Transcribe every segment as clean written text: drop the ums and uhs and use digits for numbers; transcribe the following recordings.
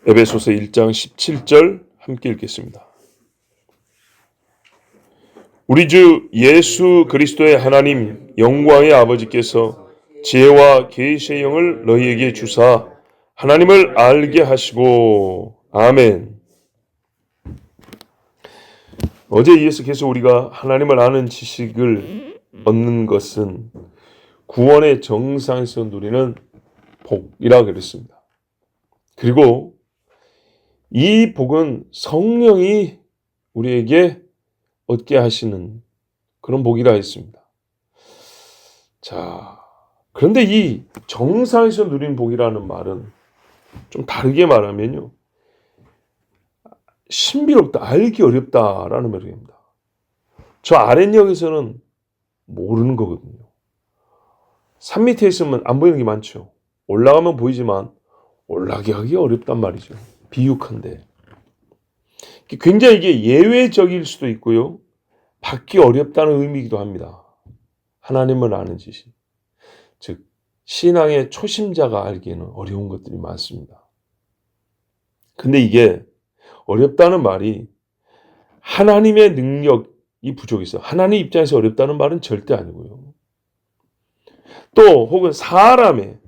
에베소서 1장 17절 함께 읽겠습니다. 우리 주 예수 그리스도의 하나님 영광의 아버지께서 지혜와 계시의 영을 너희에게 주사 하나님을 알게 하시고 아멘. 어제 이어서 계속 우리가 하나님을 아는 지식을 얻는 것은 구원의 정상에서 누리는 복이라고 그랬습니다. 그리고 이 복은 성령이 우리에게 얻게 하시는 그런 복이라 했습니다. 자, 그런데 이 정상에서 누린 복이라는 말은 좀 다르게 말하면요, 신비롭다, 알기 어렵다라는 말입니다. 저 아랫역에서는 모르는 거거든요. 산 밑에 있으면 안 보이는 게 많죠. 올라가면 보이지만 올라가기 어렵단 말이죠. 비육한데. 굉장히 이게 예외적일 수도 있고요. 받기 어렵다는 의미이기도 합니다. 하나님을 아는 지식. 즉, 신앙의 초심자가 알기에는 어려운 것들이 많습니다. 근데 이게 어렵다는 말이 하나님의 능력이 부족해서 하나님 입장에서 어렵다는 말은 절대 아니고요. 또 혹은 사람에게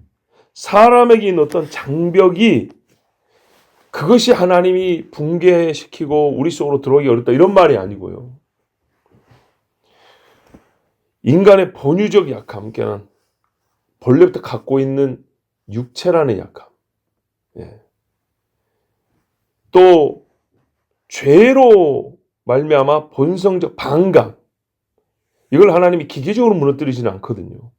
있는 어떤 장벽이 그것이 하나님이 붕괴시키고 우리 속으로 들어오기 어렵다 이런 말이 아니고요. 인간의 본유적 약함, 그러니까 본래부터 갖고 있는 육체라는 약함, 또 죄로 말미암아 본성적 반감, 이걸 하나님이 기계적으로 무너뜨리지는 않거든요.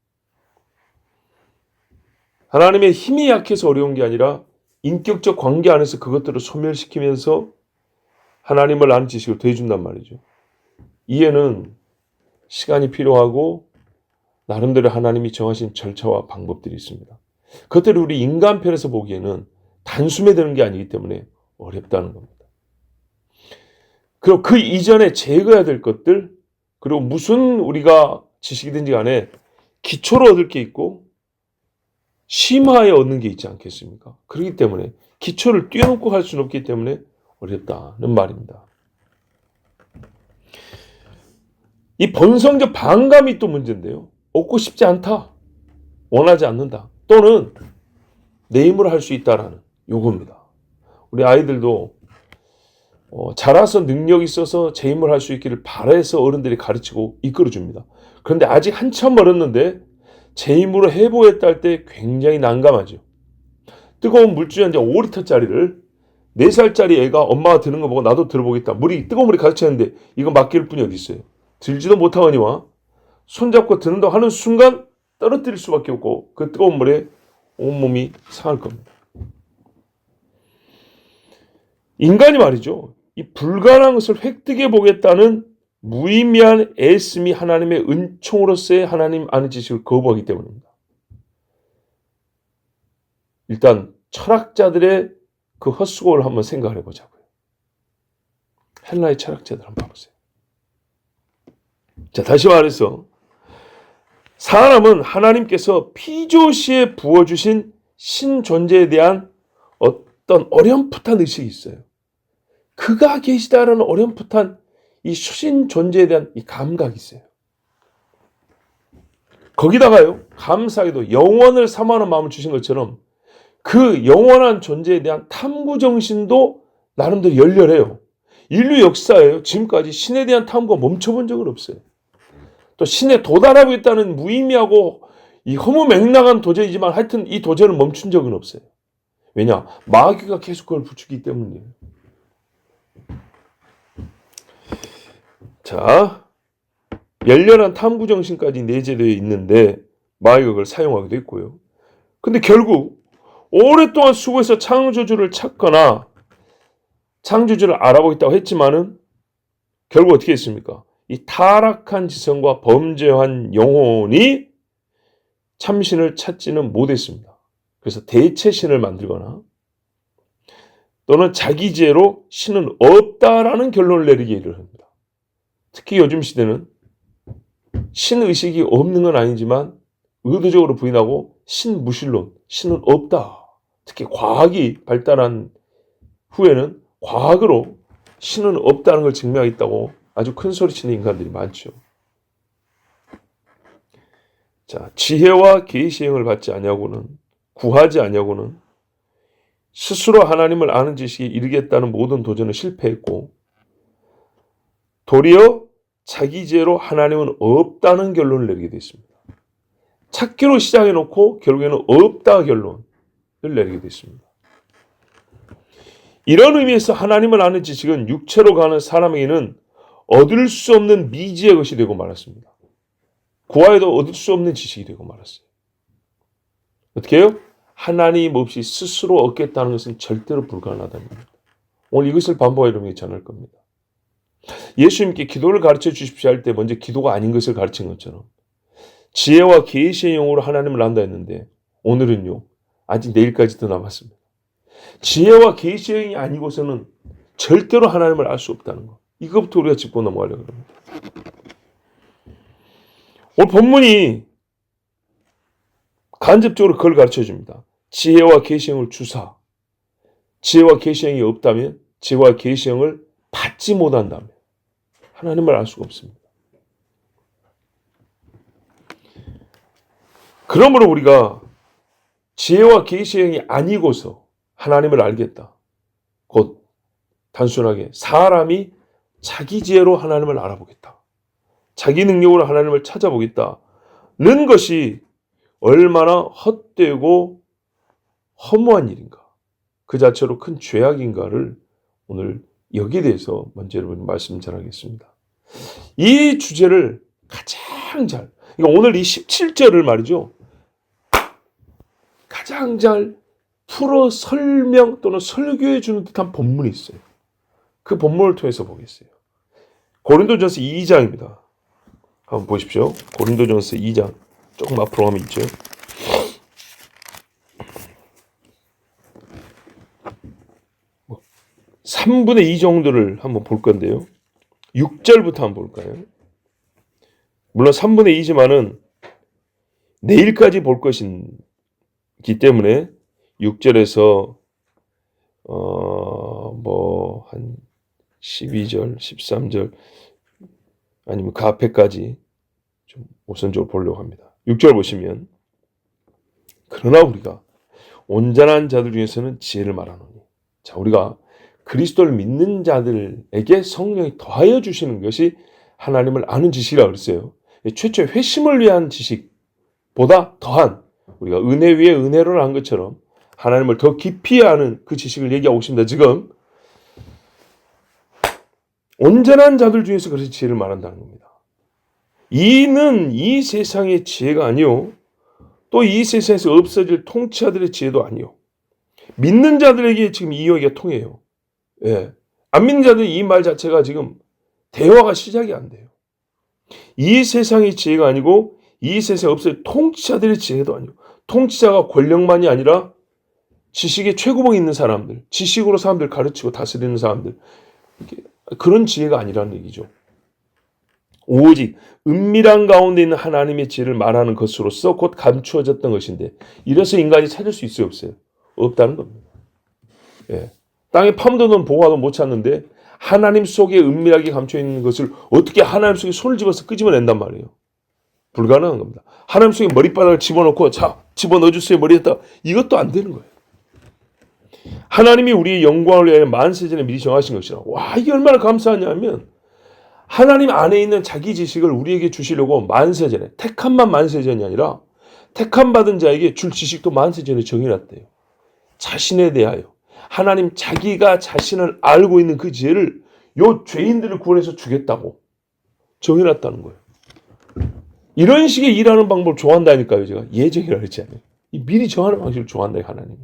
하나님의 힘이 약해서 어려운 게 아니라 인격적 관계 안에서 그것들을 소멸시키면서 하나님을 아는 지식을 더해준단 말이죠. 이해는 시간이 필요하고 나름대로 하나님이 정하신 절차와 방법들이 있습니다. 그것들을 우리 인간 편에서 보기에는 단숨에 되는 게 아니기 때문에 어렵다는 겁니다. 그리고 그 이전에 제거해야 될 것들, 그리고 무슨 우리가 지식이든지 간에 기초로 얻을 게 있고 심화에 얻는 게 있지 않겠습니까? 그렇기 때문에 기초를 뛰어넘고 갈 수는 없기 때문에 어렵다는 말입니다. 이 본성적 반감이 또 문제인데요. 얻고 싶지 않다, 원하지 않는다, 또는 내 힘으로 할 수 있다라는 요구입니다. 우리 아이들도 자라서 능력이 있어서 제 힘으로 할 수 있기를 바라서 어른들이 가르치고 이끌어줍니다. 그런데 아직 한참 멀었는데 제 힘으로 해보겠다 할 때 굉장히 난감하죠. 뜨거운 물주에 이제 5리터짜리를 4살짜리 애가 엄마가 드는 거 보고 나도 들어보겠다. 뜨거운 물이 가득 이거 맡길 뿐이 어디 있어요. 들지도 못하거니와 손잡고 드는다 하는 순간 떨어뜨릴 수밖에 없고 그 뜨거운 물에 온몸이 상할 겁니다. 인간이 말이죠, 이 불가능한 것을 획득해 보겠다는 무의미한 애씀이 하나님의 은총으로서의 하나님 아는 지식을 거부하기 때문입니다. 일단 철학자들의 그 헛수고를 한번 생각을 해보자고요. 헬라의 철학자들 한번 봐보세요. 자, 다시 말해서 사람은 하나님께서 피조시에 부어주신 신존재에 대한 어떤 어렴풋한 의식이 있어요. 그가 계시다라는 어렴풋한 이 신존재에 대한 이 감각이 있어요. 거기다가요, 감사하게도 영원을 사모하는 마음을 주신 것처럼 그 영원한 존재에 대한 탐구 정신도 나름대로 열렬해요. 인류 역사에요, 지금까지 신에 대한 탐구가 멈춰본 적은 없어요. 또 신에 도달하고 있다는 무의미하고 이 허무맹랑한 도전이지만 하여튼 이 도전을 멈춘 적은 없어요. 왜냐? 마귀가 계속 그걸 부추기기 때문이에요. 자, 열렬한 탐구 정신까지 내재되어 있는데 마귀가 그걸 사용하기도 했고요. 근데 결국 오랫동안 수고해서 창조주를 찾거나 창조주를 알아보겠다고 했지만은 결국 어떻게 했습니까? 이 타락한 지성과 범죄한 영혼이 참신을 찾지는 못했습니다. 그래서 대체신을 만들거나 또는 자기 지혜로 신은 없다라는 결론을 내리게 일을 합니다. 특히 요즘 시대는 신의식이 없는 건 아니지만 의도적으로 부인하고 신무신론, 신은 없다. 특히 과학이 발달한 후에는 과학으로 신은 없다는 걸 증명하겠다고 아주 큰 소리치는 인간들이 많죠. 자, 지혜와 계시의 영을 받지 아니하고는, 구하지 아니하고는 스스로 하나님을 아는 지식에 이르겠다는 모든 도전을 실패했고, 도리어 자기 지혜로 하나님은 없다는 결론을 내리게 됐습니다. 찾기로 시작해놓고 결국에는 없다 결론을 내리게 됐습니다. 이런 의미에서 하나님을 아는 지식은 육체로 가는 사람에게는 얻을 수 없는 미지의 것이 되고 말았습니다. 구하여도 얻을 수 없는 지식이 되고 말았어요. 어떻게 해요? 하나님 없이 스스로 얻겠다는 것은 절대로 불가능하다는 겁니다. 오늘 이것을 반복하여 여러분에게 전할 겁니다. 예수님께 기도를 가르쳐 주십시오 할 때 먼저 기도가 아닌 것을 가르친 것처럼 지혜와 계시의 영으로 하나님을 안다 했는데 오늘은요, 아직 내일까지도 남았습니다. 지혜와 계시의 영이 아니고서는 절대로 하나님을 알 수 없다는 것. 이것부터 우리가 짚고 넘어가려고 합니다. 오늘 본문이 간접적으로 그걸 가르쳐 줍니다. 지혜와 계시의 영을 주사. 지혜와 계시의 영이 없다면, 지혜와 계시의 영을 받지 못한다면 하나님을 알 수가 없습니다. 그러므로 우리가 지혜와 계시의 영이 아니고서 하나님을 알겠다. 곧 단순하게 사람이 자기 지혜로 하나님을 알아보겠다. 자기 능력으로 하나님을 찾아보겠다는 것이 얼마나 헛되고 허무한 일인가, 그 자체로 큰 죄악인가를 오늘 여기에 대해서 먼저 여러분 말씀 전하겠습니다. 이 주제를 가장 잘, 그러니까 오늘 이 17절을 말이죠, 가장 잘 풀어 설명 또는 설교해 주는 듯한 본문이 있어요. 그 본문을 통해서 보겠어요. 고린도전서 2장입니다. 한번 보십시오. 고린도전서 2장. 조금 앞으로 가면 있죠. 뭐 3분의 2 정도를 한번 볼 건데요. 6절부터 한번 볼까요? 물론 3분의 2지만은 내일까지 볼 것이기 때문에 6절에서 한 12절, 13절 아니면 그 앞에까지 좀 우선적으로 보려고 합니다. 6절 보시면, 그러나 우리가 온전한 자들 중에서는 지혜를 말하노니. 자, 우리가 그리스도를 믿는 자들에게 성령이 더하여 주시는 것이 하나님을 아는 지식이라고 그랬어요. 최초의 회심을 위한 지식보다 더한, 우리가 은혜 위에 은혜를 한 것처럼 하나님을 더 깊이 아는 그 지식을 얘기하고 있습니다. 지금 온전한 자들 중에서 그래서 지혜를 말한다는 겁니다. 이는 이 세상의 지혜가 아니요, 또 이 세상에서 없어질 통치자들의 지혜도 아니요. 믿는 자들에게 지금 이 이야기가 통해요. 예. 안 믿는 자들이 이 말 자체가 지금 대화가 시작이 안 돼요. 이 세상의 지혜가 아니고 이 세상에 없어질 통치자들의 지혜도 아니요. 통치자가 권력만이 아니라 지식의 최고봉에 있는 사람들, 지식으로 사람들 가르치고 다스리는 사람들, 그런 지혜가 아니라는 얘기죠. 오직 은밀한 가운데 있는 하나님의 지혜를 말하는 것으로서 곧 감추어졌던 것인데, 이래서 인간이 찾을 수 있어요, 없어요? 없다는 겁니다. 예. 땅에 파묻어놓은 보화도 못 찾는데 하나님 속에 은밀하게 감춰있는 것을 어떻게 하나님 속에 손을 집어서 끄집어낸단 말이에요. 불가능한 겁니다. 하나님 속에 머리바닥을 집어넣고 자, 집어넣어주세요 머리에다, 이것도 안 되는 거예요. 하나님이 우리의 영광을 위하여 만세전에 미리 정하신 것이라. 와, 이게 얼마나 감사하냐면, 하나님 안에 있는 자기 지식을 우리에게 주시려고 만세전에, 택함만 만세전이 아니라 택함 받은 자에게 줄 지식도 만세전에 정해놨대요. 자신에 대하여 하나님 자기가 자신을 알고 있는 그 지혜를 요 죄인들을 구원해서 주겠다고 정해놨다는 거예요. 이런 식의 일하는 방법을 좋아한다니까요. 제가 예정이라 그랬잖아요. 미리 정하는 방식을 좋아한다요, 하나님이.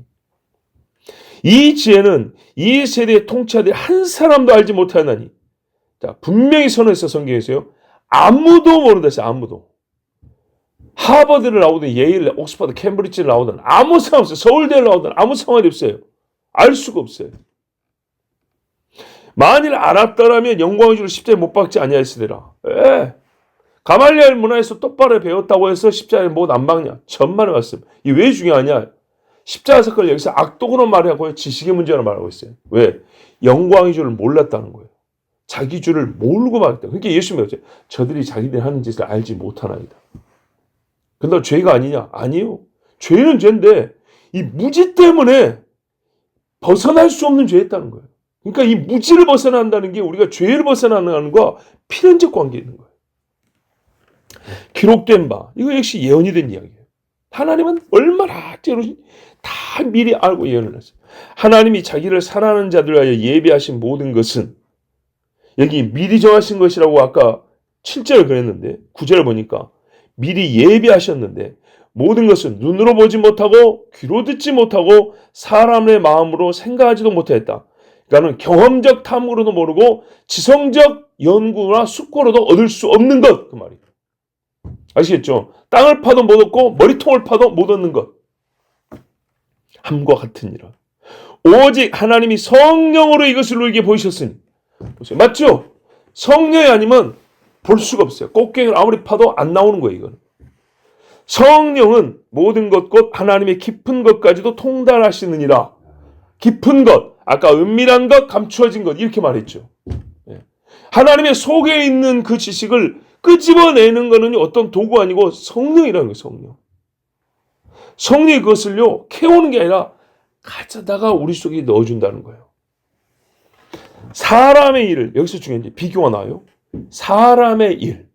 이 지혜는 이 세대의 통치자들이 한 사람도 알지 못하나니, 자, 분명히 선언했어, 성경에서요. 아무도 모른다 했어요. 아무도. 하버드를 나오든 예일, 옥스퍼드, 캠브리지를 나오든 아무 상관 없어요. 서울대를 나오든 아무 상관이 없어요. 알 수가 없어요. 만일 알았더라면 영광의 주를 십자가에 못 박지 아니하였으리라. 예. 가말리엘 문화에서 똑바로 배웠다고 해서 십자가에 못 안 박냐? 천만의 말씀. 이게 왜 중요하냐? 십자가 사건을 여기서 악독으로 말하고요. 지식의 문제로 말하고 있어요. 왜? 영광의 줄을 몰랐다는 거예요. 자기 줄을 모르고 말했다. 그러니까 예수님이 어째 저들이 자기들이 하는 짓을 알지 못하나이다. 근데 죄가 아니냐? 아니요. 죄는 죄인데 이 무지 때문에 벗어날 수 없는 죄였다는 거예요. 그러니까 이 무지를 벗어난다는 게 우리가 죄를 벗어나는 것과 필연적 관계에 있는 거예요. 기록된 바, 이거 역시 예언이 된 이야기예요. 하나님은 얼마나 다 미리 알고 예언을 했어요. 하나님이 자기를 사랑하는 자들 위하여 예비하신 모든 것은 여기 미리 정하신 것이라고 아까 7절을 그랬는데 9절을 보니까 미리 예비하셨는데 모든 것은 눈으로 보지 못하고 귀로 듣지 못하고 사람의 마음으로 생각하지도 못했다. 그러니까 경험적 탐구로도 모르고 지성적 연구나 숙고로도 얻을 수 없는 것, 그 말이에요. 아시겠죠? 땅을 파도 못 얻고 머리통을 파도 못 얻는 것. 함과 같은 이라. 오직 하나님이 성령으로 이것을 우리에게 보이셨으니. 보세요. 맞죠? 성령이 아니면 볼 수가 없어요. 꽃갱이를 아무리 파도 안 나오는 거예요. 이건. 성령은 모든 것 곧 하나님의 깊은 것까지도 통달하시느니라. 깊은 것, 아까 은밀한 것, 감추어진 것 이렇게 말했죠. 하나님의 속에 있는 그 지식을 끄집어내는 것은 어떤 도구 아니고 성령이라는 거예요. 성령. 성령이 그것을요 캐오는 게 아니라 가져다가 우리 속에 넣어준다는 거예요. 사람의 일을 여기서 중요한 게 비교가 나와요. 사람의 일.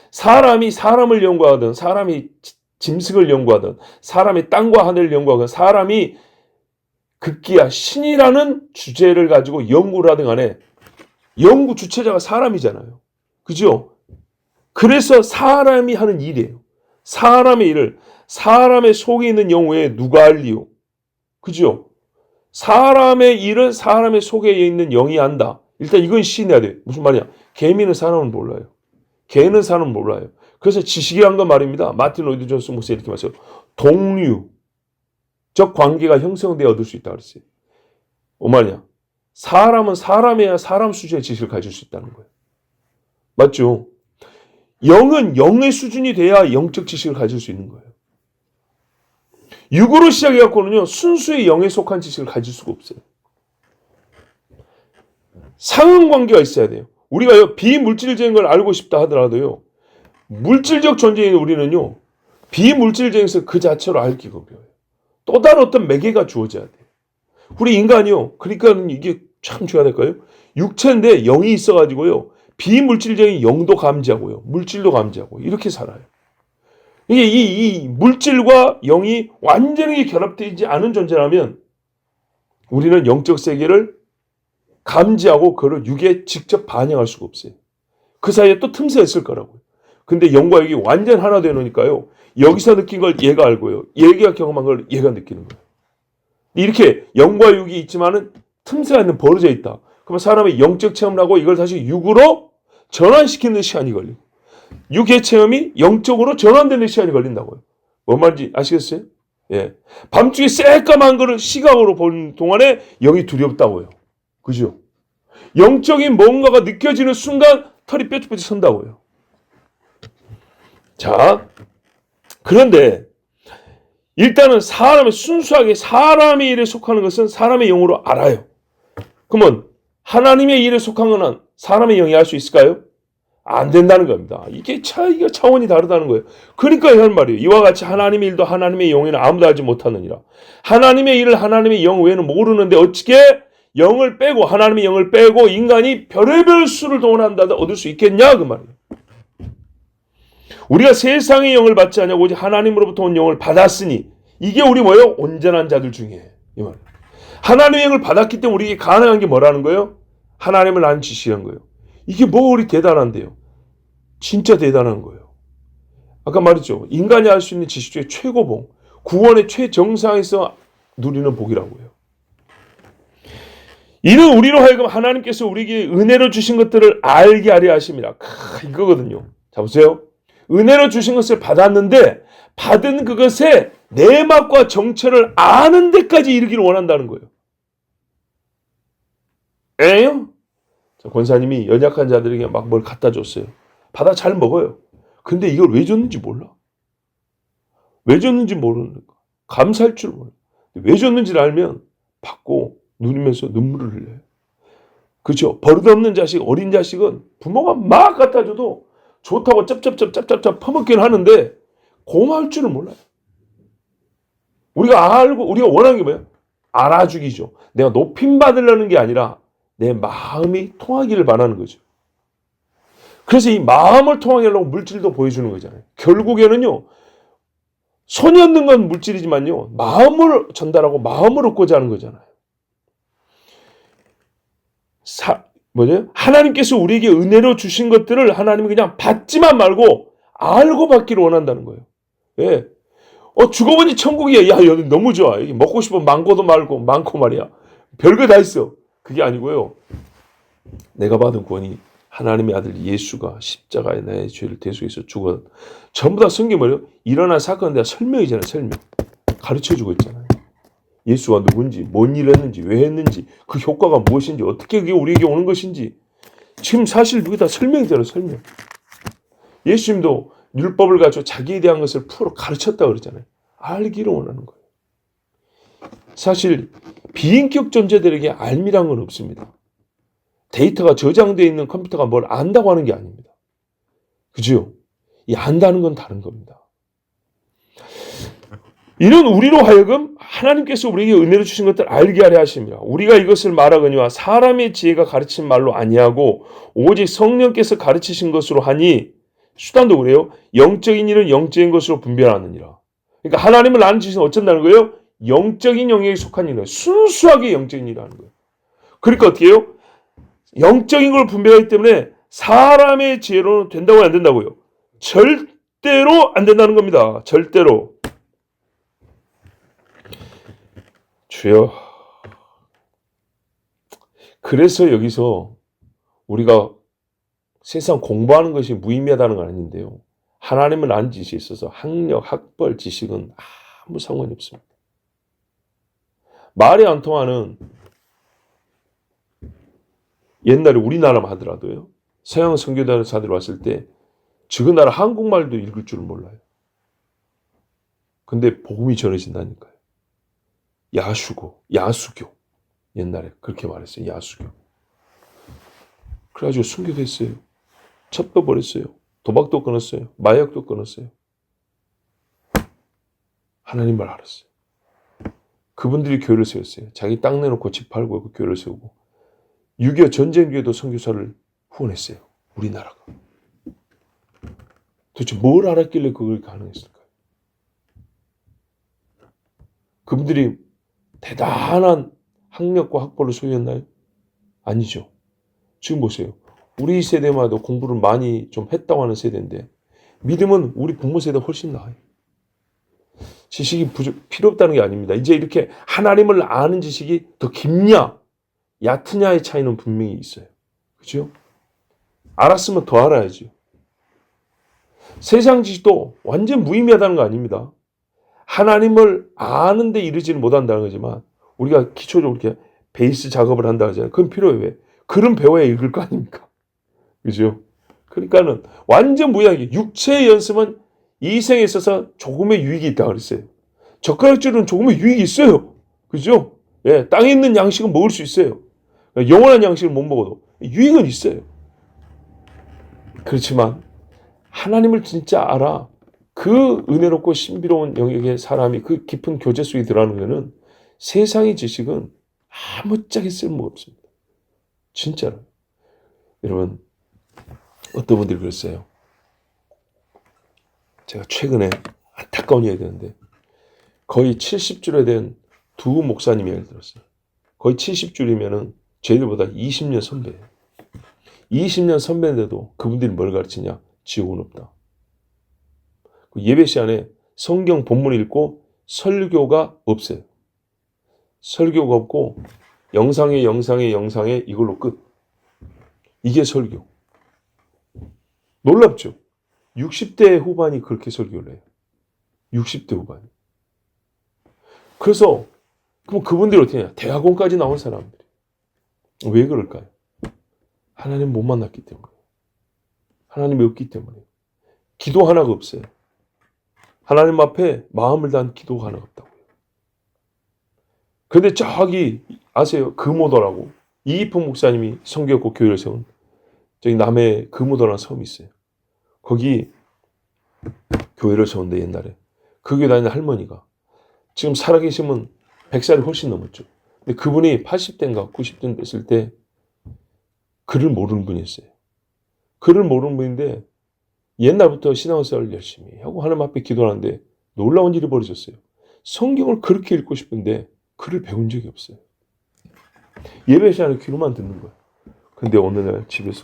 사람이 사람을 연구하든 사람이 짐승을 연구하든 사람이 땅과 하늘을 연구하든 사람이 극기야 신이라는 주제를 가지고 연구를 하든 간에 연구 주체자가 사람이잖아요. 그죠? 그래서 사람이 하는 일이에요. 사람의 일을 사람의 속에 있는 영혼에 누가 알리요? 그죠? 사람의 일은 사람의 속에 있는 영이 한다. 일단 이건 시인해야 돼요. 무슨 말이야? 개미는 사람은 몰라요. 개는 사람은 몰라요. 그래서 지식이란 건 말입니다. 마틴 로이드 존스 목사 이렇게 말했어요. 동류적 관계가 형성되어 얻을 수 있다고 그랬어요. 말이야? 사람은 사람이야 사람 수준의 지식을 가질 수 있다는 거예요. 맞죠? 영은 영의 수준이 돼야 영적 지식을 가질 수 있는 거예요. 육으로 시작해갖고는요, 순수의 영에 속한 지식을 가질 수가 없어요. 상응관계가 있어야 돼요. 우리가 비물질적인 걸 알고 싶다 하더라도요, 물질적 존재인 우리는요, 비물질적에서 그 자체로 알기가 어려워요. 또 다른 어떤 매개가 주어져야 돼요. 우리 인간이요, 그러니까 이게 참 중요하다니까요. 육체인데 영이 있어가지고요, 비물질적인 영도 감지하고요, 물질도 감지하고, 이렇게 살아요. 이게 이 물질과 영이 완전히 결합되지 않은 존재라면 우리는 영적 세계를 감지하고 그걸 육에 직접 반영할 수가 없어요. 그 사이에 또 틈새가 있을 거라고요. 근데 영과 육이 완전 하나 되니까요. 여기서 느낀 걸 얘가 알고요. 얘가 경험한 걸 얘가 느끼는 거예요. 이렇게 영과 육이 있지만은 틈새가 있는 벌어져 있다. 그러면 사람이 영적 체험을 하고 이걸 다시 육으로 전환시키는 시간이 걸리고 육의 체험이 영적으로 전환되는 시간이 걸린다고요. 뭔 말인지 아시겠어요? 예. 밤중에 새까만 거를 시각으로 보는 동안에 영이 두렵다고요. 그죠? 영적인 뭔가가 느껴지는 순간 털이 뾰족뾰족 선다고요. 자, 그런데 일단은 사람의 순수하게 사람의 일에 속하는 것은 사람의 영으로 알아요. 그러면 하나님의 일에 속한 것은 사람의 영이 알 수 있을까요? 안 된다는 겁니다. 이게 차원이 다르다는 거예요. 그러니까 할 말이에요. 이와 같이 하나님의 일도 하나님의 영에는 아무도 알지 못하느니라. 하나님의 일을 하나님의 영 외에는 모르는데 어떻게 영을 빼고 하나님의 영을 빼고 인간이 별의별 수를 동원한다 얻을 수 있겠냐 그 말이에요. 우리가 세상의 영을 받지 않냐고 오직 하나님으로부터 온 영을 받았으니 이게 우리 뭐예요? 온전한 자들 중에 이 말. 하나님의 영을 받았기 때문에 우리에게 가능한 게 뭐라는 거예요? 하나님을 아는 지식이라는 거예요. 이게 뭐 우리 대단한데요? 진짜 대단한 거예요. 아까 말했죠. 인간이 알 수 있는 지식 중에 최고봉, 구원의 최정상에서 누리는 복이라고요. 이는 우리로 하여금 하나님께서 우리에게 은혜로 주신 것들을 알게 하려 하심이라. 이거거든요. 자 보세요. 은혜로 주신 것을 받았는데 받은 그것의 내막과 정체를 아는 데까지 이르기를 원한다는 거예요. 에요? 권사님이 연약한 자들에게 막 뭘 갖다 줬어요. 받아 잘 먹어요. 근데 이걸 왜 줬는지 몰라. 왜 줬는지 모르는 거. 감사할 줄 몰라. 왜 줬는지를 알면 받고 누리면서 눈물을 흘려요. 그렇죠? 버릇없는 자식, 어린 자식은 부모가 막 갖다 줘도 좋다고 짭짭짭 퍼먹긴 하는데 고마울 줄을 몰라요. 우리가 원하는 게 뭐예요? 알아주기죠. 내가 높임 받으려는 게 아니라 내 마음이 통하기를 바라는 거죠. 그래서 이 마음을 통하게 하려고 물질도 보여주는 거잖아요. 결국에는요, 손이 얻는 건 물질이지만요, 마음을 전달하고 마음을 얻고자 하는 거잖아요. 하나님께서 우리에게 은혜로 주신 것들을 하나님이 그냥 받지만 말고 알고 받기를 원한다는 거예요. 왜? 죽어보니 천국이야. 야, 여기 너무 좋아. 여기 먹고 싶으면 많고도 많고 말이야. 별거 다 있어. 그게 아니고요. 내가 받은 구원이 하나님의 아들 예수가 십자가에 나의 죄를 대속해서 죽어. 전부 다 성경이 뭐예요? 일어난 사건에 대한 설명이잖아요. 설명. 가르쳐주고 있잖아요. 예수가 누군지, 뭔 일을 했는지, 왜 했는지, 그 효과가 무엇인지, 어떻게 그게 우리에게 오는 것인지. 지금 사실 그게 다 설명이잖아요. 설명. 예수님도 율법을 가지고 자기에 대한 것을 풀어 가르쳤다고 그러잖아요. 알기를 원하는 거예요. 사실 비인격 존재들에게 알미란 건 없습니다. 데이터가 저장되어 있는 컴퓨터가 뭘 안다고 하는 게 아닙니다. 그죠? 이 안다는 건 다른 겁니다. 이런 우리로 하여금 하나님께서 우리에게 은혜를 주신 것들을 알게 하려 하십니다. 우리가 이것을 말하거니와 사람의 지혜가 가르친 말로 아니하고 오직 성령께서 가르치신 것으로 하니, 수단도 그래요. 영적인 일은 영적인 것으로 분별하느니라. 그러니까 하나님을 아는 지식은 어쩐다는 거예요? 영적인 영역에 속한 일이에요. 순수하게 영적인 일이라는 거예요. 그러니까 어떻게 해요? 영적인 걸 분별하기 때문에 사람의 지혜로는 된다고 안 된다고요? 절대로 안 된다는 겁니다. 절대로. 주여. 그래서 여기서 우리가 세상 공부하는 것이 무의미하다는 건 아닌데요. 하나님을 아는 지식에 있어서 학력, 학벌, 지식은 아무 상관이 없습니다. 말이 안 통하는, 옛날에 우리나라만 하더라도요, 서양 선교사들이 왔을 때 저 나라 한국말도 읽을 줄 몰라요. 근데 복음이 전해진다니까요. 야수교. 옛날에 그렇게 말했어요. 야수교. 그래가지고 순교됐어요. 첩혀버렸어요. 도박도 끊었어요. 마약도 끊었어요. 하나님 말 알았어요. 그분들이 교회를 세웠어요. 자기 땅 내놓고 집 팔고 그 교회를 세우고, 6.25 전쟁기에도 선교사를 후원했어요. 우리나라가. 도대체 뭘 알았길래 그걸 가능했을까요? 그분들이 대단한 학력과 학벌을 소유했나요? 아니죠. 지금 보세요. 우리 세대마다 공부를 많이 좀 했다고 하는 세대인데, 믿음은 우리 부모 세대가 훨씬 나아요. 지식이 필요 없다는 게 아닙니다. 이제 이렇게 하나님을 아는 지식이 더 깊냐, 얕으냐의 차이는 분명히 있어요. 그죠? 알았으면 더 알아야죠. 세상 지식도 완전 무의미하다는 거 아닙니다. 하나님을 아는데 이르지는 못한다는 거지만, 우리가 기초적으로 이렇게 베이스 작업을 한다 하잖아요. 그건 필요해요. 왜? 글은 배워야 읽을 거 아닙니까? 그죠? 그러니까는 완전 무의미하게, 육체의 연습은 이 생에 있어서 조금의 유익이 있다 그랬어요. 젓가락질은 조금의 유익이 있어요. 그죠? 예, 땅에 있는 양식은 먹을 수 있어요. 영원한 양식을 못 먹어도 유익은 있어요. 그렇지만 하나님을 진짜 알아, 그 은혜롭고 신비로운 영역의 사람이 그 깊은 교제 속에 들어가는 것은 세상의 지식은 아무짝에 쓸모가 없습니다. 진짜로. 여러분, 어떤 분들이 그랬어요. 제가 최근에 안타까운 이야기 되는데, 거의 70줄에 된 두 목사님 이야기를 들었어요. 거의 70줄이면은 저희들보다 20년 선배예요. 20년 선배인데도 그분들이 뭘 가르치냐? 지옥은 없다. 예배 시간에 성경 본문 읽고 설교가 없어요. 설교가 없고 영상에 이걸로 끝. 이게 설교. 놀랍죠? 60대 후반이 그렇게 설교를 해요. 60대 후반이. 그래서 그럼 그분들이 어떻게 하냐? 대학원까지 나온 사람들이. 왜 그럴까요? 하나님 못 만났기 때문에. 하나님이 없기 때문에. 기도 하나가 없어요. 하나님 앞에 마음을 다한 기도가 하나가 없다고요. 근데 저기 아세요? 금오도라고 이기풍 목사님이 성교육고 교회를 세운 저기 남해 금오도라는 섬이 있어요. 거기 교회를 세운데 옛날에 그 교회 다니는 할머니가 지금 살아계시면 100살이 훨씬 넘었죠. 근데 그분이 80대인가 90대 됐을 때 글을 모르는 분이었어요. 글을 모르는 분인데 옛날부터 신앙생활을 열심히 하고 하나님 앞에 기도하는데 놀라운 일이 벌어졌어요. 성경을 그렇게 읽고 싶은데 글을 배운 적이 없어요. 예배 시간에 귀로만 듣는 거예요. 근데 어느 날 집에서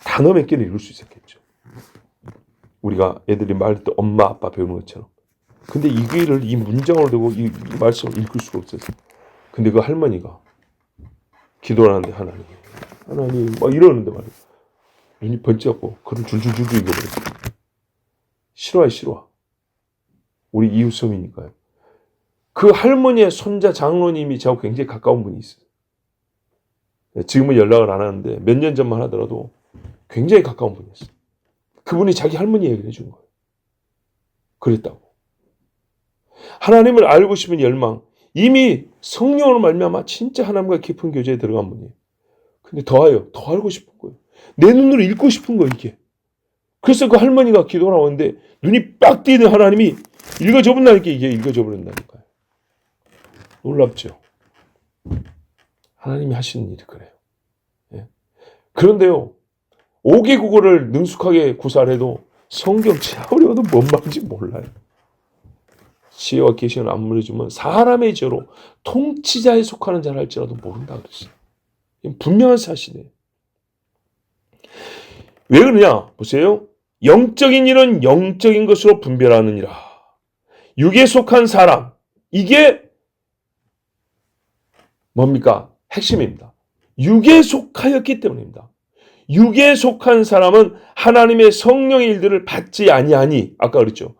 단어 몇 개를 읽을 수 있었겠죠. 우리가 애들이 말할 때 엄마 아빠 배우는 것처럼. 근데 이 글을 이 문장으로 되고 이 말씀을 읽을 수가 없었어요. 근데 그 할머니가 기도를 하는데 하나님 막 이러는데 말이에요. 눈이 번쩍고 글을 줄줄줄 읽어버렸어요. 싫어. 우리 이웃섬이니까요. 그 할머니의 손자 장로님이 저하고 굉장히 가까운 분이 있어요. 지금은 연락을 안 하는데 몇 년 전만 하더라도 굉장히 가까운 분이었어요. 그분이 자기 할머니 얘기를 해준 거예요. 그랬다고. 하나님을 알고 싶은 열망, 이미 성령으로 말미암아 진짜 하나님과 깊은 교제에 들어간 분이에요. 근데 더하여 더 알고 싶은 거예요. 내 눈으로 읽고 싶은 거예요, 이게. 그래서 그 할머니가 기도를 하는데 눈이 빡 뜨이는 하나님이 읽어줘 본다니까 이게 읽어줘 버린다니까요. 놀랍죠. 하나님이 하시는 일이 그래요. 예. 그런데요, 5개 국어를 능숙하게 구사해도 성경 지하우려도 뭔 말인지 몰라요. 지혜와 계시는 안 물려주면 사람의 죄로 통치자에 속하는 자를 할지라도 모른다 그랬어요. 분명한 사실이에요. 왜 그러냐? 보세요. 영적인 일은 영적인 것으로 분별하느니라. 육에 속한 사람, 이게 뭡니까? 핵심입니다. 육에 속하였기 때문입니다. 육에 속한 사람은 하나님의 성령의 일들을 받지 아니하니, 아까 그랬죠.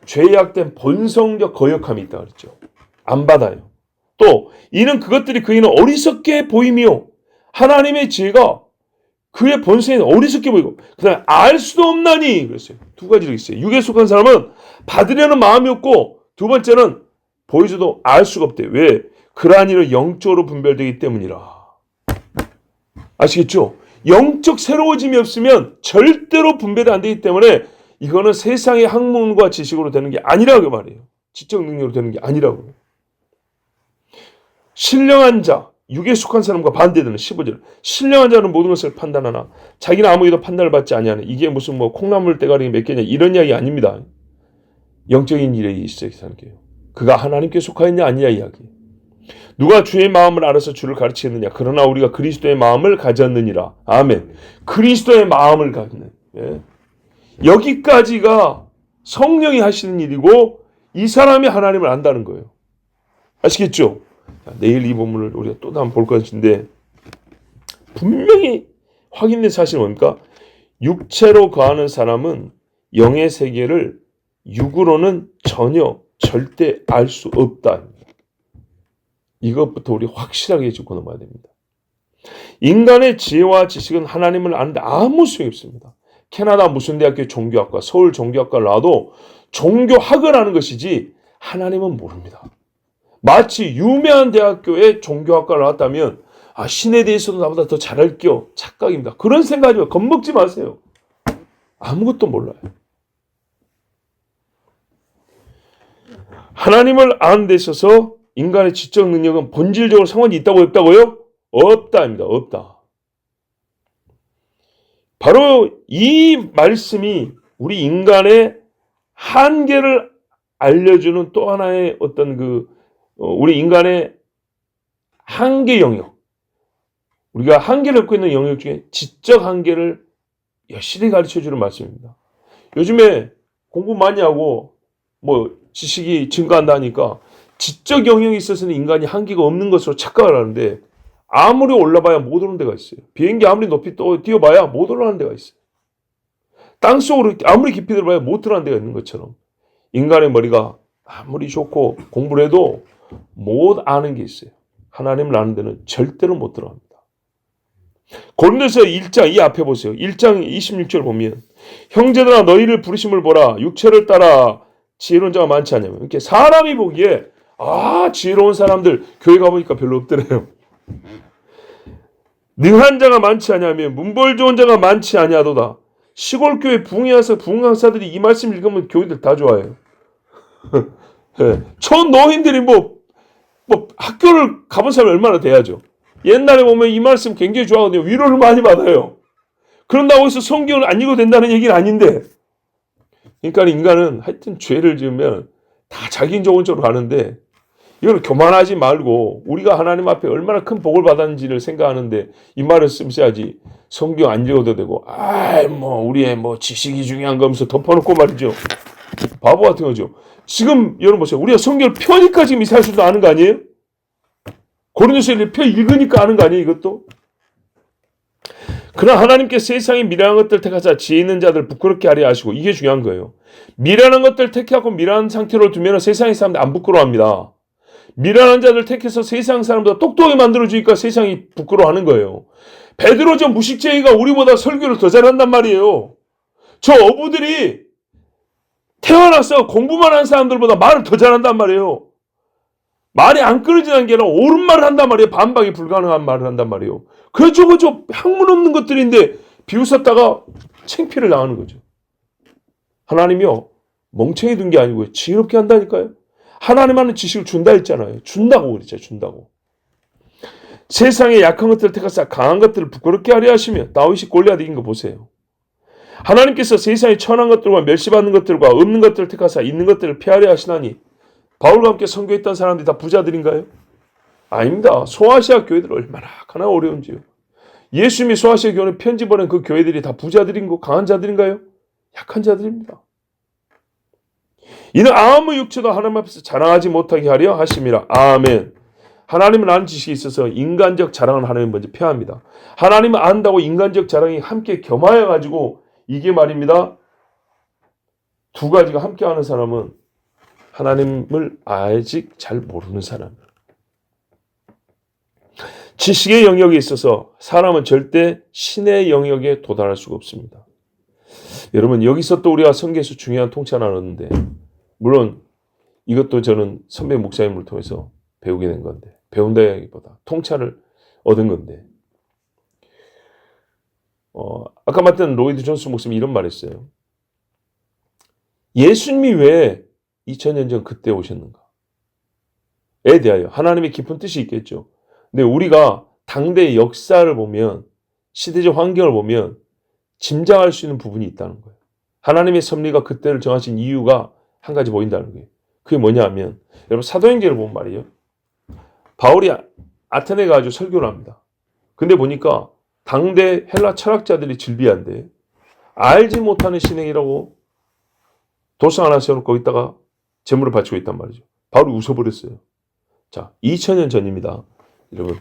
죄악된 본성적 거역함이 있다 그랬죠. 안 받아요. 또 이는 그것들이 그이는 어리석게 보이며 하나님의 지혜가 그의 본성에 어리석게 보이고 그다음에 알 수도 없나니 그랬어요. 두 가지로 있어요. 육에 속한 사람은 받으려는 마음이 없고 두 번째는 보이지도 알 수가 없대요. 왜? 그러한 일은 영적으로 분별되기 때문이라. 아시겠죠? 영적 새로워짐이 없으면 절대로 분별이 안 되기 때문에 이거는 세상의 학문과 지식으로 되는 게 아니라고 말해요. 지적 능력으로 되는 게 아니라고. 신령한 자, 육에 속한 사람과 반대되는 15절. 신령한 자는 모든 것을 판단하나 자기는 아무 일도 판단을 받지 아니하는. 이게 무슨 뭐 콩나물 대가리 몇 개냐 이런 이야기 아닙니다. 영적인 일에 있어야 사는 게요. 그가 하나님께 속하였냐 아니냐 이야기. 누가 주의 마음을 알아서 주를 가르치겠느냐. 그러나 우리가 그리스도의 마음을 가졌느니라. 아멘. 그리스도의 마음을 갖는. 예. 여기까지가 성령이 하시는 일이고 이 사람이 하나님을 안다는 거예요. 아시겠죠? 자, 내일 이 본문을 우리가 또 한번 볼 것인데 분명히 확인된 사실은 뭡니까? 육체로 거하는 사람은 영의 세계를 육으로는 전혀 절대 알 수 없다. 이것부터 우리 확실하게 짚고 넘어야 됩니다. 인간의 지혜와 지식은 하나님을 아는데 아무 소용이 없습니다. 캐나다 무슨 대학교 종교학과, 서울 종교학과를 나와도 종교학을 하는 것이지 하나님은 모릅니다. 마치 유명한 대학교에 종교학과를 나왔다면 신에 대해서도 나보다 더 잘할게요. 착각입니다. 그런 생각하지 마. 겁먹지 마세요. 아무것도 몰라요. 하나님을 아는 데 있어서 인간의 지적 능력은 본질적으로 상관이 있다고 없다고요? 없다입니다. 없다. 바로 이 말씀이 우리 인간의 한계를 알려주는 또 하나의 어떤 우리 인간의 한계 영역, 우리가 한계를 갖고 있는 영역 중에 지적 한계를 여실히 가르쳐주는 말씀입니다. 요즘에 공부 많이 하고 지식이 증가한다 하니까 지적 영역에 있어서는 인간이 한계가 없는 것으로 착각을 하는데 아무리 올라봐야 못 오는 데가 있어요. 비행기 아무리 높이 뛰어봐야 못 올라가는 데가 있어요. 땅속으로 아무리 깊이 들어봐야 못 들어가는 데가 있는 것처럼 인간의 머리가 아무리 좋고 공부를 해도 못 아는 게 있어요. 하나님을 아는 데는 절대로 못 들어갑니다. 고린도서 1장 이 앞에 보세요. 1장 26절 보면 형제들아 너희를 부르심을 보라. 육체를 따라 지혜로운 자가 많지 않냐면 이렇게 사람이 보기에 지혜로운 사람들 교회 가보니까 별로 없더래요. 능한 자가 많지 않냐면 문벌 좋은 자가 많지 아니하도다. 시골 교회 부흥에 와서 부흥 강사들이 이 말씀 읽으면 교회들 다 좋아해요. 네. 초노인들이 뭐 학교를 가본 사람이 얼마나 돼야죠. 옛날에 보면 이 말씀 굉장히 좋아하거든요. 위로를 많이 받아요. 그런다고 해서 성경을 안 읽어도 된다는 얘기는 아닌데, 그러니까 인간은 하여튼 죄를 지으면 다 자기인적으로 가는데, 이걸 교만하지 말고 우리가 하나님 앞에 얼마나 큰 복을 받았는지를 생각하는데 이 말을 쓰셔야지. 성경 안 읽어도 되고 우리의 지식이 중요한 거 하면서 덮어놓고 말이죠. 바보 같은 거죠. 지금 여러분 보세요. 우리가 성경을 펴니까 지금 이사야书아는 거 아니에요? 고린도서를 펴 읽으니까 아는 거 아니에요, 이것도? 그러나 하나님께서 세상의 미련한 것들 택하사 지혜 있는 자들 부끄럽게 하려 하시고, 이게 중요한 거예요. 미련한 것들 택하고 미련한 상태로 두면 세상의 사람들 안 부끄러워합니다. 미련한 자들 택해서 세상 사람보다 똑똑하게 만들어주니까 세상이 부끄러워하는 거예요. 베드로 저 무식쟁이가 우리보다 설교를 더 잘한단 말이에요. 저 어부들이 태어나서 공부만 한 사람들보다 말을 더 잘한단 말이에요. 말이 안 끊어지는 게 아니라 옳은 말을 한단 말이에요. 반박이 불가능한 말을 한단 말이에요. 그저 학문 없는 것들인데 비웃었다가 창피를 당하는 거죠. 하나님이요, 멍청이 둔 게 아니고요, 지혜롭게 한다니까요. 하나님만은 지식을 준다 했잖아요. 준다고 그랬죠. 준다고. 세상에 약한 것들을 택하사 강한 것들을 부끄럽게 하려 하시며, 다윗이 골리앗 이긴 거 보세요. 하나님께서 세상에 천한 것들과 멸시받는 것들과 없는 것들을 택하사 있는 것들을 폐하려 하시나니, 바울과 함께 선교했던 사람들이 다 부자들인가요? 아닙니다. 소아시아 교회들 얼마나 어려운지요. 예수님이 소아시아 교회에 편지 보낸 그 교회들이 다 부자들인고 강한 자들인가요? 약한 자들입니다. 이는 아무 육체도 하나님 앞에서 자랑하지 못하게 하려 하심이라. 아멘. 하나님은 아는 지식이 있어서 인간적 자랑을 하나님 먼저 폐합니다. 하나님은 안다고 인간적 자랑이 함께 겸하여 가지고, 이게 말입니다. 두 가지가 함께 하는 사람은 하나님을 아직 잘 모르는 사람이에요. 지식의 영역에 있어서 사람은 절대 신의 영역에 도달할 수가 없습니다. 여러분, 여기서 또 우리가 성경에서 중요한 통찰 하나 얻는데, 물론 이것도 저는 선배 목사님을 통해서 배우게 된 건데, 배운다기보다 통찰을 얻은 건데, 아까 봤던 로이드 존스 목사님이 이런 말 했어요. 예수님이 왜 2000년 전 그때 오셨는가에 대하여 하나님의 깊은 뜻이 있겠죠. 근데 우리가 당대의 역사를 보면, 시대적 환경을 보면 짐작할 수 있는 부분이 있다는 거예요. 하나님의 섭리가 그때를 정하신 이유가 한 가지 보인다는 거예요. 그게 뭐냐 하면, 여러분 사도행전을 보면 말이에요. 바울이 아테네 가지고 설교를 합니다. 근데 보니까 당대 헬라 철학자들이 질비한데 알지 못하는 신행이라고 도상 하나 세워놓고 거기다가 재물을 바치고 있단 말이죠. 바울이 웃어버렸어요. 자, 2000년 전입니다. 여러분.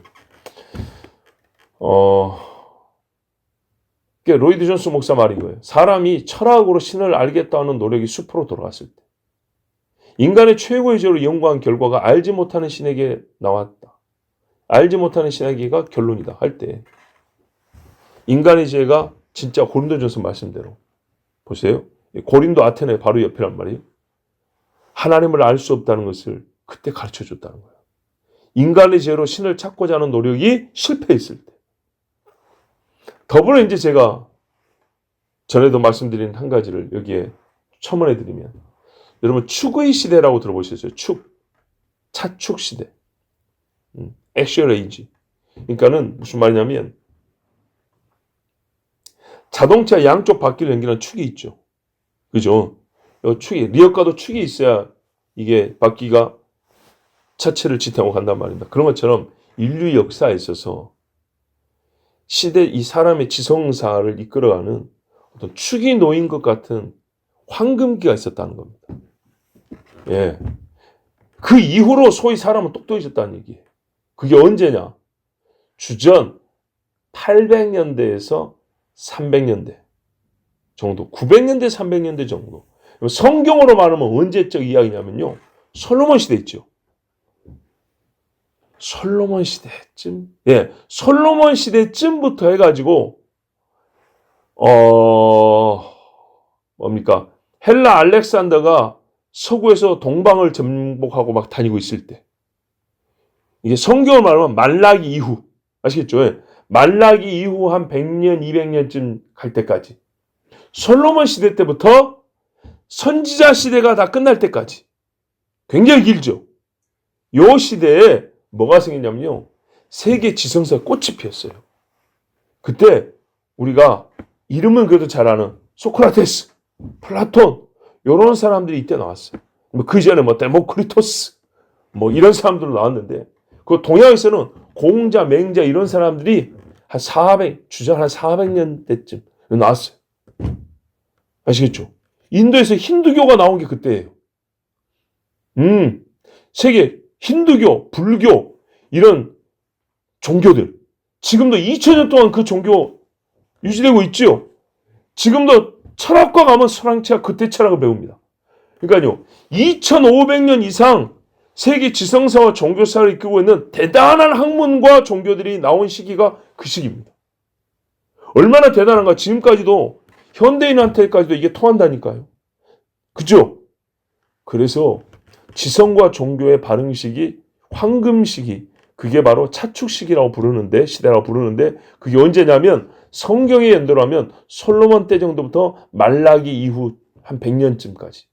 로이드 존스 목사 말인 거예요. 사람이 철학으로 신을 알겠다는 노력이 숲으로 돌아갔을 때, 인간의 최고의 죄로 연구한 결과가 알지 못하는 신에게 나왔다. 알지 못하는 신에게가 결론이다 할 때, 인간의 죄가 진짜 고린도전서 말씀대로 보세요. 고린도 아테네 바로 옆이란 말이에요. 하나님을 알 수 없다는 것을 그때 가르쳐줬다는 거예요. 인간의 죄로 신을 찾고자 하는 노력이 실패했을 때. 더불어 이제 제가 전에도 말씀드린 한 가지를 여기에 첨언해드리면, 여러분 축의 시대라고 들어보셨어요? 차축 시대. 액션 에이지. 그러니까는 무슨 말이냐면, 자동차 양쪽 바퀴를 연결하는 축이 있죠. 그죠? 축이, 리어카도 축이 있어야 이게 바퀴가 차체를 지탱하고 간단 말입니다. 그런 것처럼 인류 역사에 있어서 시대 이 사람의 지성사를 이끌어가는 어떤 축이 놓인 것 같은 황금기가 있었다는 겁니다. 예. 그 이후로 소위 사람은 똑똑해졌다는 얘기예요. 그게 언제냐? 주전 800년대에서 300년대 정도, 900년대, 300년대 정도. 성경으로 말하면 언제적 이야기냐면요, 솔로몬 시대 있죠. 솔로몬 시대쯤, 솔로몬 시대쯤부터 해가지고 뭡니까? 헬라 알렉산더가 서구에서 동방을 정복하고 막 다니고 있을 때, 이게 성경을 말하면 말라기 이후, 아시겠죠? 예. 말라기 이후 한 100년, 200년쯤 갈 때까지, 솔로몬 시대 때부터 선지자 시대가 다 끝날 때까지 굉장히 길죠. 요 시대에 뭐가 생겼냐면요, 세계 지성사 꽃이 피었어요. 그때 우리가 이름은 그래도 잘 아는 소크라테스, 플라톤, 요런 사람들이 이때 나왔어요. 그 전에 뭐 데모크리토스, 뭐 이런 사람들도 나왔는데, 그 동양에서는 공자, 맹자 이런 사람들이 한 400, 주전 한 400년 때쯤 나왔어요. 아시겠죠? 인도에서 힌두교가 나온 게 그때예요. 세계 힌두교, 불교 이런 종교들, 지금도 2000년 동안 그 종교 유지되고 있죠. 지금도 철학과 가면 서랑치가 그때 철학을 배웁니다. 그러니까요, 2500년 이상 세계 지성사와 종교사를 이끌고 있는 대단한 학문과 종교들이 나온 시기가 그 시기입니다. 얼마나 대단한가. 지금까지도 현대인한테까지도 이게 통한다니까요. 그죠? 그래서 지성과 종교의 발흥시기, 황금시기, 그게 바로 차축시기라고 부르는데, 시대라고 부르는데, 그게 언제냐면 성경에 연대로 하면 솔로몬 때 정도부터 말라기 이후 한 100년쯤까지.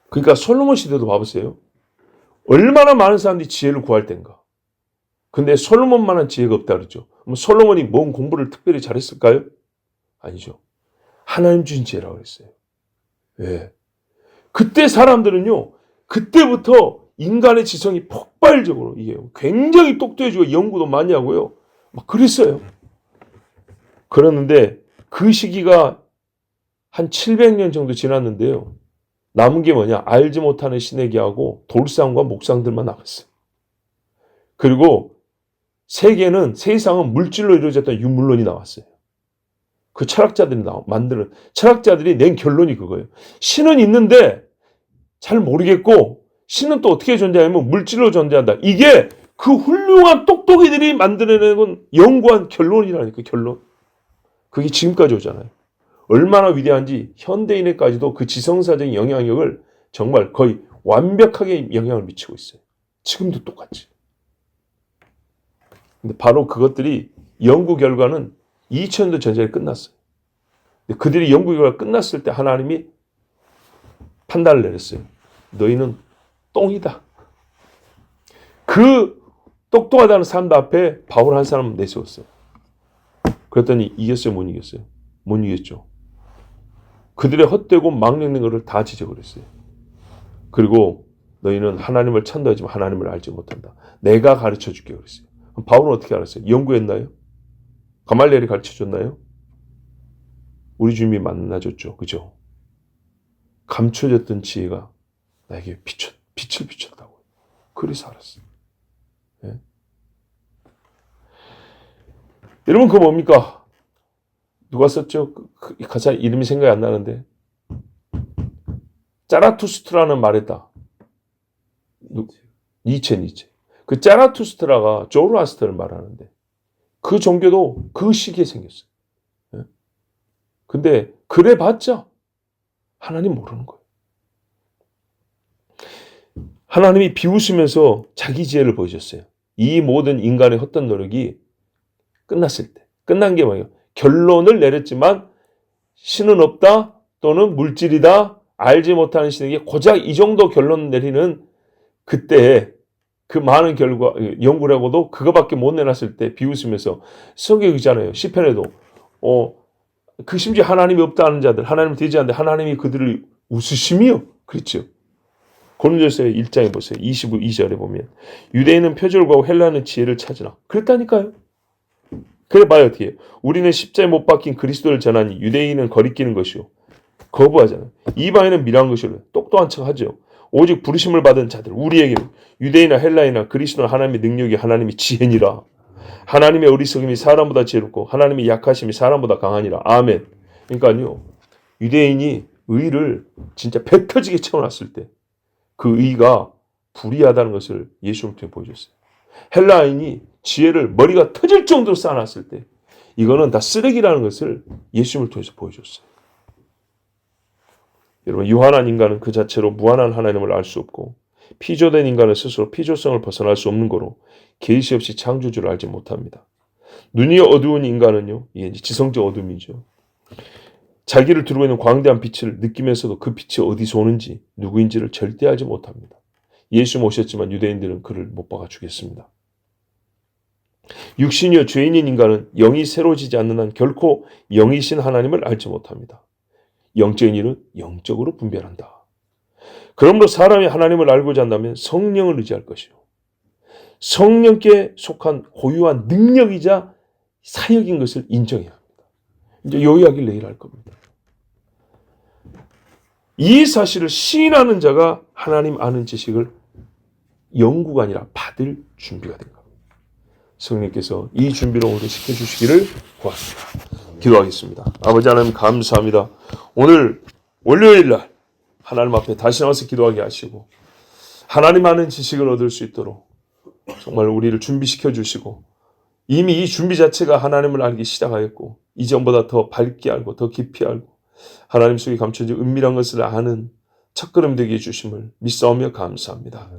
그러니까 솔로몬 시대도 봐보세요. 얼마나 많은 사람들이 지혜를 구할 때인가. 근데 솔로몬만한 지혜가 없다 그러죠. 그럼 솔로몬이 뭔 공부를 특별히 잘했을까요? 아니죠. 하나님 주신 지혜라고 했어요. 왜? 그때 사람들은요, 그때부터 인간의 지성이 폭발적으로, 이게 굉장히 똑똑해지고 연구도 많이 하고요, 막 그랬어요. 그랬는데 그 시기가 한 700년 정도 지났는데요, 남은 게 뭐냐? 알지 못하는 신에게하고 돌상과 목상들만 남았어요. 그리고 세상은 물질로 이루어졌던 유물론이 나왔어요. 그 철학자들이 만드는, 철학자들이 낸 결론이 그거예요. 신은 있는데 잘 모르겠고, 신은 또 어떻게 존재하냐면 물질로 존재한다. 이게 그 훌륭한 똑똑이들이 만들어내는 연구한 결론이라니까, 결론. 그게 지금까지 오잖아요. 얼마나 위대한지 현대인에까지도 그 지성사적인 영향력을 정말 거의 완벽하게 영향을 미치고 있어요. 지금도 똑같이. 근데 바로 그것들이 연구 결과는 2000년도 전쟁이 끝났어요. 근데 그들이 연구 결과가 끝났을 때 하나님이 판단을 내렸어요. 너희는 똥이다. 그 똑똑하다는 사람들 앞에 바울 한 사람 내세웠어요. 그랬더니 이겼어요, 못 이겼어요? 못 이겼죠. 그들의 헛되고 망령된 것을 다 지적을 했어요. 그리고 너희는 하나님을 찬도하지만 하나님을 알지 못한다. 내가 가르쳐 줄게 그랬어요. 그럼 바울은 어떻게 알았어요? 연구했나요? 가말리엘이 가르쳐줬나요? 우리 주님이 만나줬죠. 그죠? 감춰졌던 지혜가 나에게 빛을 비췄다고. 그래서 알았어요. 네? 여러분, 그거 뭡니까? 누가 썼죠? 그 가사 이름이 생각이 안 나는데. 짜라투스트라는 말했다. 니체. 그 짜라투스트라가 조로아스터를 말하는데, 그 종교도 그 시기에 생겼어요. 예? 근데 그래 봤자 하나님 모르는 거예요. 하나님이 비웃으면서 자기 지혜를 보여줬어요. 이 모든 인간의 헛된 노력이 끝났을 때. 끝난 게 뭐예요? 결론을 내렸지만 신은 없다, 또는 물질이다, 알지 못하는 신에게 고작 이 정도 결론 내리는 그때 그 많은 결과, 연구를 하고도 그거밖에 못 내놨을 때 비웃으면서, 성경에 있잖아요. 시편에도 그 심지어 하나님이 없다는 자들, 하나님을 되지 않는데 하나님이 그들을 웃으심이요. 그렇죠. 고린도서 1장에 보세요. 22절에 보면 유대인은 표절과 헬라는 지혜를 찾으나. 그랬다니까요. 그래 봐요. 어떻게 해요? 우리는 십자에 못 박힌 그리스도를 전하니 유대인은 거리끼는 것이요 거부하잖아요. 이방인은 미련한 것이요 똑똑한 척하죠. 오직 부르심을 받은 자들, 우리에게는 유대인이나 헬라이나 그리스도는 하나님의 능력이 하나님의 지혜니라. 하나님의 어리석음이 사람보다 지혜롭고 하나님의 약하심이 사람보다 강하니라. 아멘. 그러니까요, 유대인이 의를 진짜 배 터지게 채워놨을 때 그 의가 불의하다는 것을 예수를 통해 보여줬어요. 헬라인이 지혜를 머리가 터질 정도로 쌓아놨을 때 이거는 다 쓰레기라는 것을 예수님을 통해서 보여줬어요. 여러분, 유한한 인간은 그 자체로 무한한 하나님을 알 수 없고 피조된 인간은 스스로 피조성을 벗어날 수 없는 거로 계시 없이 창조주를 알지 못합니다. 눈이 어두운 인간은요, 이게 이제 지성적 어둠이죠. 자기를 두르고 있는 광대한 빛을 느끼면서도 그 빛이 어디서 오는지 누구인지를 절대 알지 못합니다. 예수 모셨지만 유대인들은 그를 못 박아 죽였습니다. 육신이여 죄인인 인간은 영이 새로지지 않는 한 결코 영이신 하나님을 알지 못합니다. 영적인 일은 영적으로 분별한다. 그러므로 사람이 하나님을 알고자 한다면 성령을 의지할 것이요. 성령께 속한 고유한 능력이자 사역인 것을 인정해야 합니다. 이제 이 이야기를 내일 할 겁니다. 이 사실을 시인하는 자가 하나님 아는 지식을 연구가 아니라 받을 준비가 된 겁니다. 성령께서 이 준비를 오늘 시켜주시기를 구합니다. 기도하겠습니다. 아버지 하나님 감사합니다. 오늘 월요일날 하나님 앞에 다시 나와서 기도하게 하시고 하나님 아는 지식을 얻을 수 있도록 정말 우리를 준비시켜 주시고 이미 이 준비 자체가 하나님을 알기 시작하였고 이전보다 더 밝게 알고 더 깊이 알고 하나님 속에 감춰진 은밀한 것을 아는 첫걸음 되게 해주심을 믿사오며 감사합니다.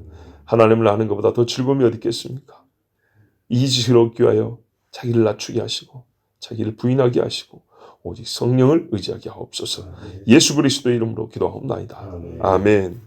하나님을 아는 것보다 더 즐거움이 어디 있겠습니까? 이 지식을 얻기 위하여 자기를 낮추게 하시고 자기를 부인하게 하시고 오직 성령을 의지하게 하옵소서. 예수 그리스도의 이름으로 기도하옵나이다. 아멘.